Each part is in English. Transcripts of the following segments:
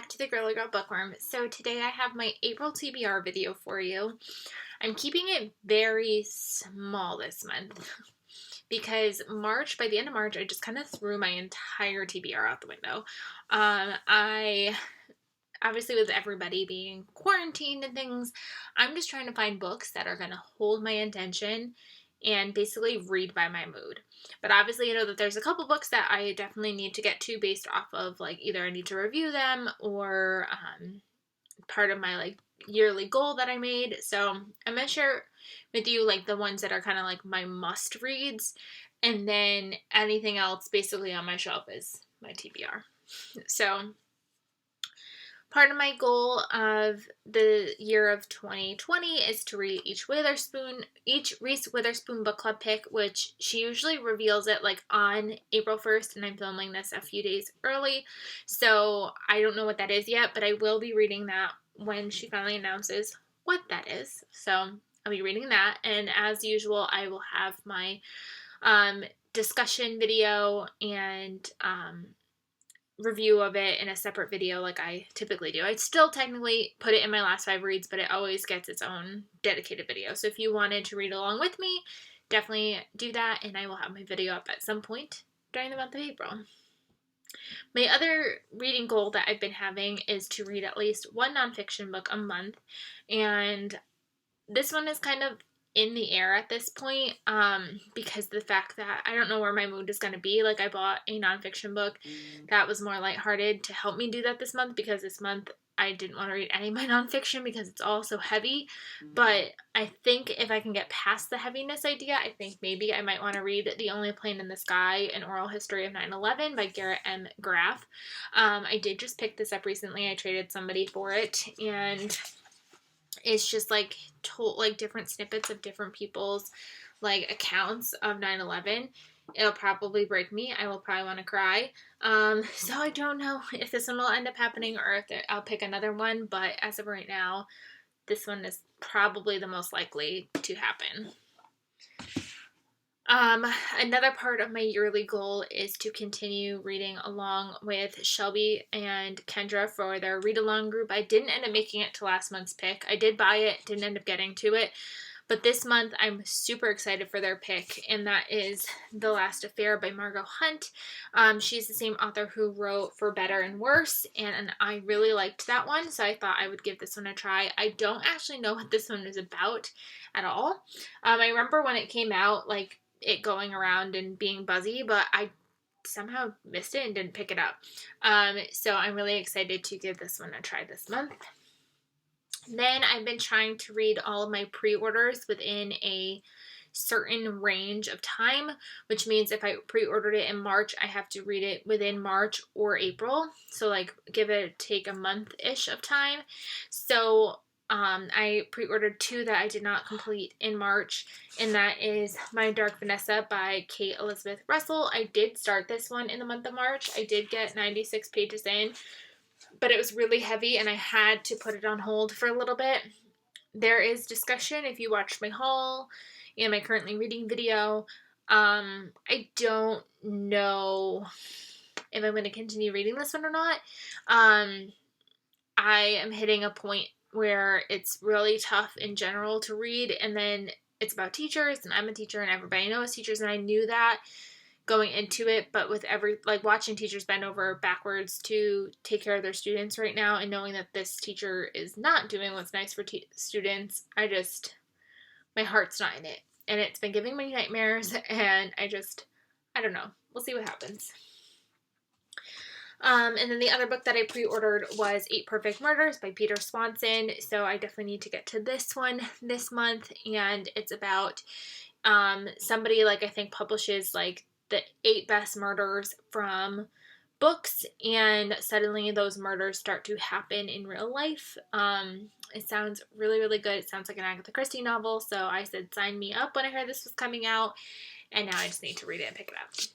back to the Girly Girl Bookworm. So today I have my April TBR video for you. I'm keeping it very small this month because by the end of March, I just kind of threw my entire TBR out the window. I obviously with everybody being quarantined and things, I'm just trying to find books that are going to hold my attention and basically read by my mood. But obviously, I know that there's a couple books that I definitely need to get to based off of like either I need to review them or part of my like yearly goal that I made. So I'm gonna share with you like the ones that are kind of like my must reads, and then anything else basically on my shelf is my TBR. So part of my goal of the year of 2020 is to read each Reese Witherspoon book club pick, which she usually reveals it like on April 1st, and I'm filming this a few days early, so I don't know what that is yet, but I will be reading that when she finally announces what that is. So I'll be reading that, and as usual, I will have my discussion video and review of it in a separate video like I typically do. I'd still technically put it in my last 5 reads, but it always gets its own dedicated video. So if you wanted to read along with me, definitely do that, and I will have my video up at some point during the month of April. My other reading goal that I've been having is to read at least one nonfiction book a month, and this one is kind of in the air at this point because the fact that I don't know where my mood is going to be. Like, I bought a nonfiction book that was more lighthearted to help me do that this month, because this month I didn't want to read any of my nonfiction because it's all so heavy. But I think if I can get past the heaviness idea, I think maybe I might want to read The Only Plane in the Sky, An Oral History of 9/11 by Garrett M. Graff. I did just pick this up recently. I traded somebody for it, and it's just like told like different snippets of different people's like accounts of 9/11. It'll probably break me. I will probably want to cry. So I don't know if this one will end up happening or if I'll pick another one, but as of right now, this one is probably the most likely to happen. Another part of my yearly goal is to continue reading along with Shelby and Kendra for their read-along group. I didn't end up making it to last month's pick. I did buy it, didn't end up getting to it. But this month, I'm super excited for their pick, and that is The Last Affair by Margot Hunt. She's the same author who wrote For Better and Worse, and I really liked that one, so I thought I would give this one a try. I don't actually know what this one is about at all. I remember when it came out, like, it going around and being buzzy, but I somehow missed it and didn't pick it up. So I'm really excited to give this one a try this month. Then I've been trying to read all of my pre-orders within a certain range of time, which means if I pre-ordered it in March, I have to read it within March or April. So like take a month-ish of time. So I pre-ordered 2 that I did not complete in March, and that is My Dark Vanessa by Kate Elizabeth Russell. I did start this one in the month of March. I did get 96 pages in, but it was really heavy and I had to put it on hold for a little bit. There is discussion if you watched my haul and my currently reading video. I don't know if I'm going to continue reading this one or not. I am hitting a point where it's really tough in general to read, and then it's about teachers, and I'm a teacher and everybody knows teachers, and I knew that going into it, but with watching teachers bend over backwards to take care of their students right now, and knowing that this teacher is not doing what's nice for students, my heart's not in it, and it's been giving me nightmares, and I don't know. We'll see what happens. And then the other book that I pre-ordered was 8 Perfect Murders by Peter Swanson, so I definitely need to get to this one this month, and it's about somebody I think publishes like the 8 best murders from books, and suddenly those murders start to happen in real life. It sounds really, really good. It sounds like an Agatha Christie novel, so I said sign me up when I heard this was coming out, and now I just need to read it and pick it up.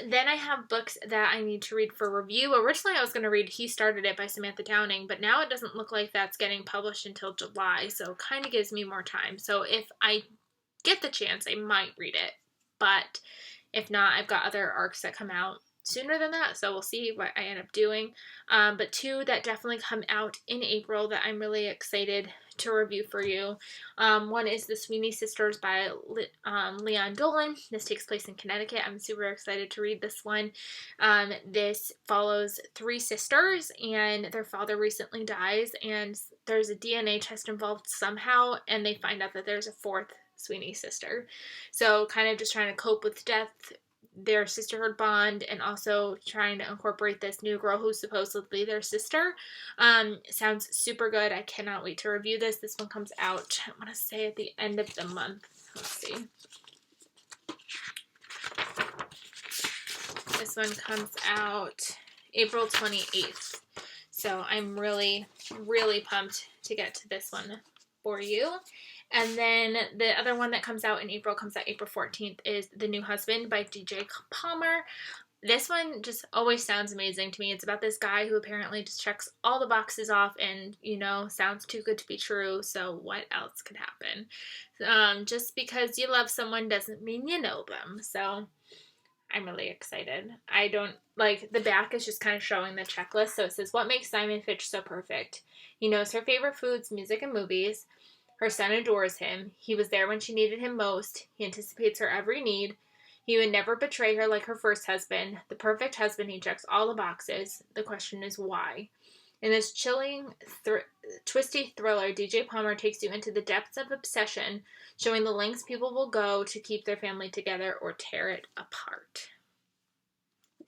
Then I have books that I need to read for review. Originally I was going to read He Started It by Samantha Downing, but now it doesn't look like that's getting published until July, so it kind of gives me more time. So if I get the chance, I might read it, but if not, I've got other arcs that come out sooner than that, so we'll see what I end up doing. But two that definitely come out in April that I'm really excited to review for you. One is The Sweeney Sisters by Leon Dolan. This takes place in Connecticut. I'm super excited to read this one. This follows three sisters, and their father recently dies, and there's a DNA test involved somehow, and they find out that there's a fourth Sweeney sister. So kind of just trying to cope with death, their sisterhood bond, and also trying to incorporate this new girl who's supposedly their sister. Sounds super good. I cannot wait to review this. This one comes out, I want to say, at the end of the month. Let's see. This one comes out April 28th. So I'm really, really pumped to get to this one for you. And then the other one that comes out in April, comes out April 14th, is The New Husband by DJ Palmer. This one just always sounds amazing to me. It's about this guy who apparently just checks all the boxes off and, you know, sounds too good to be true. So what else could happen? Just because you love someone doesn't mean you know them. So I'm really excited. I don't, like, the back is just kind of showing the checklist. So it says, what makes Simon Fitch so perfect? He knows her favorite foods, music, and movies. Her son adores him. He was there when she needed him most. He anticipates her every need. He would never betray her like her first husband. The perfect husband, he checks all the boxes. The question is why? In this chilling, twisty thriller, DJ Palmer takes you into the depths of obsession, showing the lengths people will go to keep their family together or tear it apart.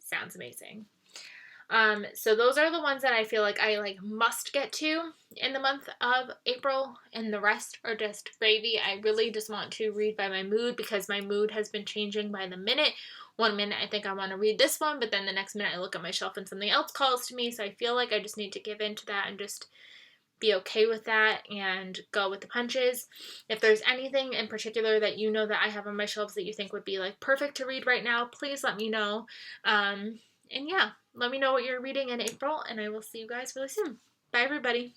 Sounds amazing. So those are the ones that I feel like I must get to in the month of April, and the rest are just gravy. I really just want to read by my mood, because my mood has been changing by the minute. One minute I think I want to read this one, but then the next minute I look at my shelf and something else calls to me, so I feel like I just need to give in to that and just be okay with that and go with the punches. If there's anything in particular that you know that I have on my shelves that you think would be perfect to read right now, please let me know. And yeah, let me know what you're reading in April, and I will see you guys really soon. Bye, everybody.